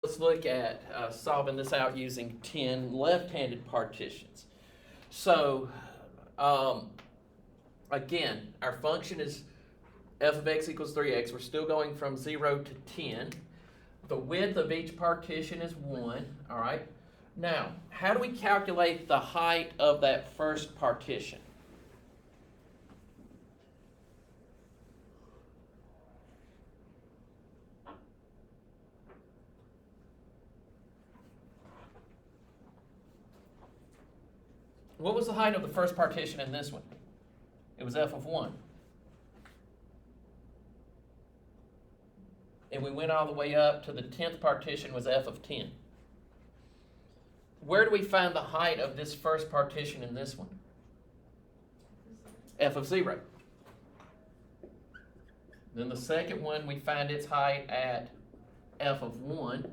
Let's look at solving this out using 10 left-handed partitions. So, again, our function is f of x equals 3x. We're still going from 0 to 10. The width of each partition is 1, all right? Now, how do we calculate the height of that first partition? What was the height of the first partition in this one? It was f of 1. And we went all the way up to the 10th partition was f of 10. Where do we find the height of this first partition in this one? F of 0. Then the second one, we find its height at f of 1.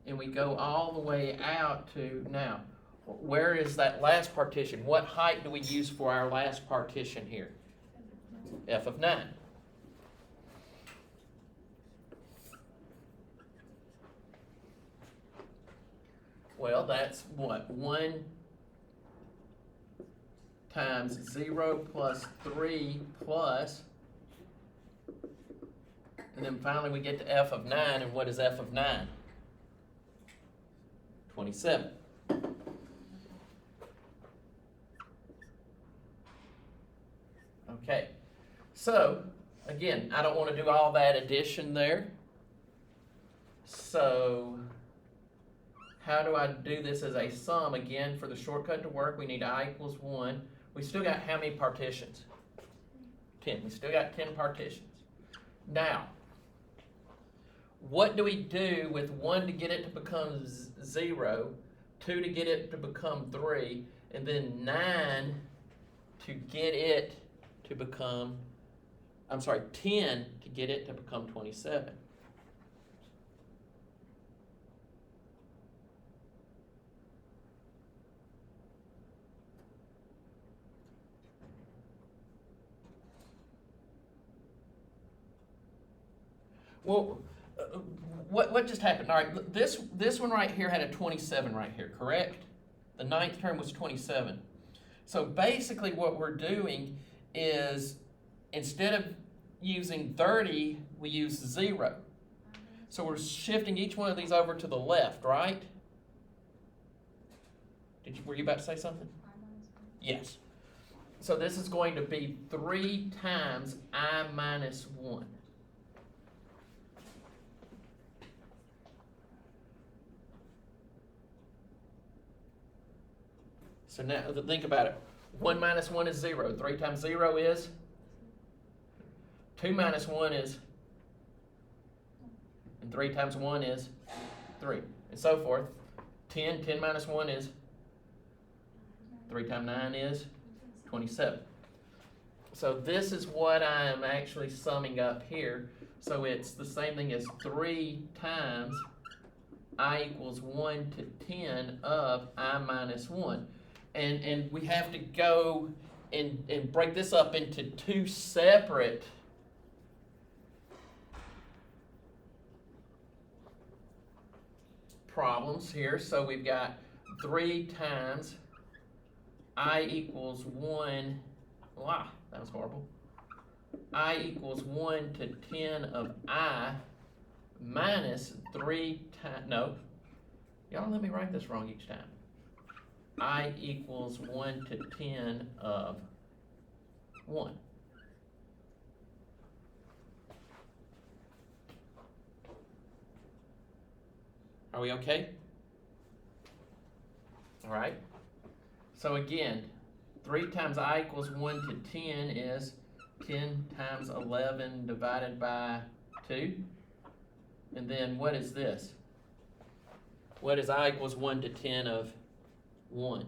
And we go all the way out to, now, where is that last partition? What height do we use for our last partition here? F of 9. Well, that's what? 1 times 0 plus 3 plus, and then finally we get to f of 9, and what is f of 9? 27. Okay, so again, I don't want to do all that addition there. So how do I do this as a sum? Again, for the shortcut to work, we need I equals 1. We still got how many partitions? 10. We still got 10 partitions. Now, what do we do with 1 to get it to become 0, 2 to get it to become 3, and then 9 to get it to become, 10 to get it to become 27? Well, what just happened? All right, this one right here had a 27 right here, correct? The ninth term was 27. So basically what we're doing is instead of using 30, we use 0. So we're shifting each one of these over to the left, right? Were you about to say something? Yes. So this is going to be 3 times I minus 1. So now think about it. 1 minus 1 is 0. 3 times 0 is? 2 minus 1 is? And 3 times 1 is? 3. And so forth. 10 minus 1 is? 3 times 9 is? 27. So this is what I am actually summing up here. So it's the same thing as 3 times I equals 1 to 10 of I minus 1. And we have to go and break this up into 2 separate problems here. So we've got 3 times I equals 1, wow, that was horrible. I equals 1 to 10 of I minus 3 times, no, y'all let me write this wrong each time. I equals 1 to 10 of 1. Are we okay? All right. So again, 3 times I equals 1 to 10 is 10 times 11 divided by 2. And then what is this? What is I equals 1 to 10 of 1?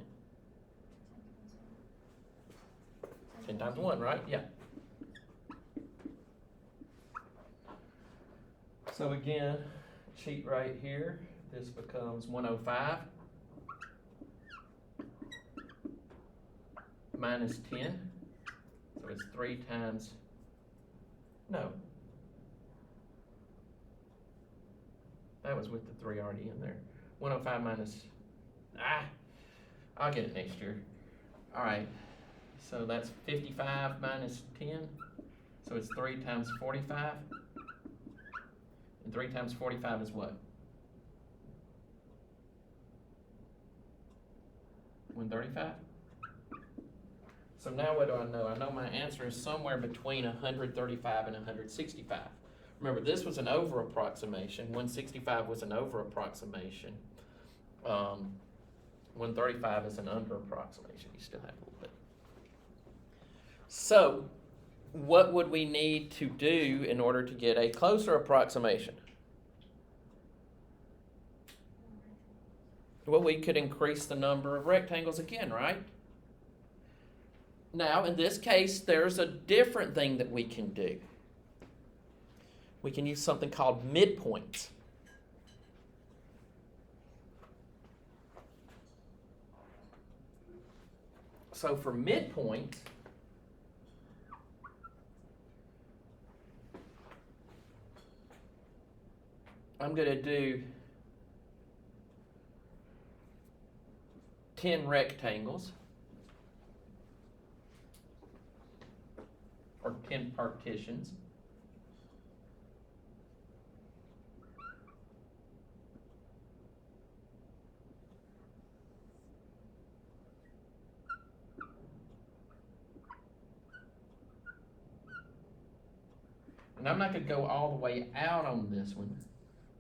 10 times 1, right? Yeah. So again, cheat right here. This becomes 105 minus 10. So it's 3 times, no. That was with the 3 already in there. 105 minus, I'll get it next year. All right, so that's 55 minus 10. So it's 3 times 45. And 3 times 45 is what? 135? So now what do I know? I know my answer is somewhere between 135 and 165. Remember, this was an over approximation. 165 was an over approximation. 135 is an under approximation. You still have a little bit. So, what would we need to do in order to get a closer approximation? Well, we could increase the number of rectangles again, right? Now, in this case, there's a different thing that we can do. We can use something called midpoints. So for midpoint, I'm going to do 10 rectangles, or 10 partitions. And I'm not going to go all the way out on this one,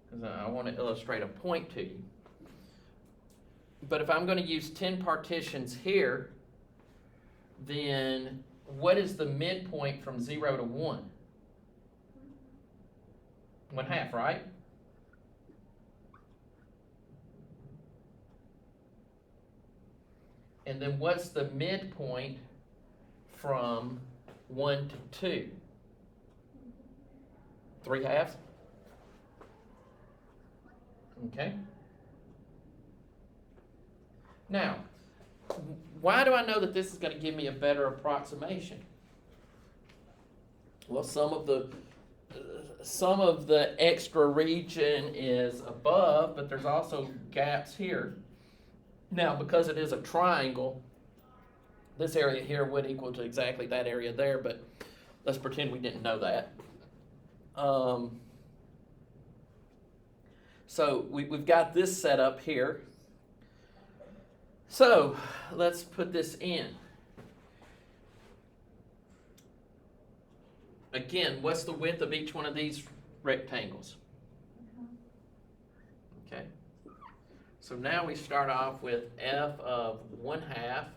because I want to illustrate a point to you. But if I'm going to use 10 partitions here, then what is the midpoint from 0 to 1? 1/2, right? And then what's the midpoint from 1 to 2? 3/2? Okay. Now, why do I know that this is going to give me a better approximation? Well, some of the extra region is above, but there's also gaps here. Now, because it is a triangle, this area here would equal to exactly that area there, but let's pretend we didn't know that. So we've got this set up here. So let's put this in. Again, what's the width of each one of these rectangles? Okay. So now we start off with f of 1/2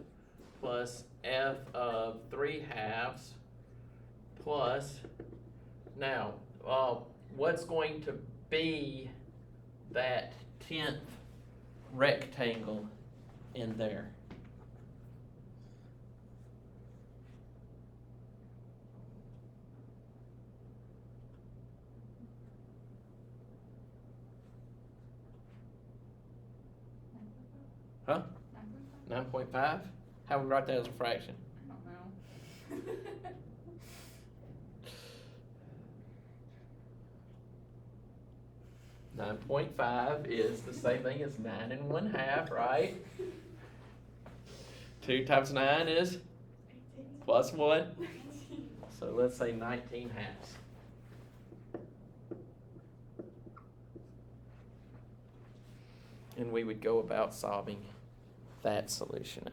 plus f of 3/2 plus, now, what's going to be that 10th rectangle in there? Huh? 9.5? How would we write that as a fraction? I don't know. 9.5 is the same thing as 9 1/2, right? 2 times 9 is plus 1. So let's say 19/2. And we would go about solving that solution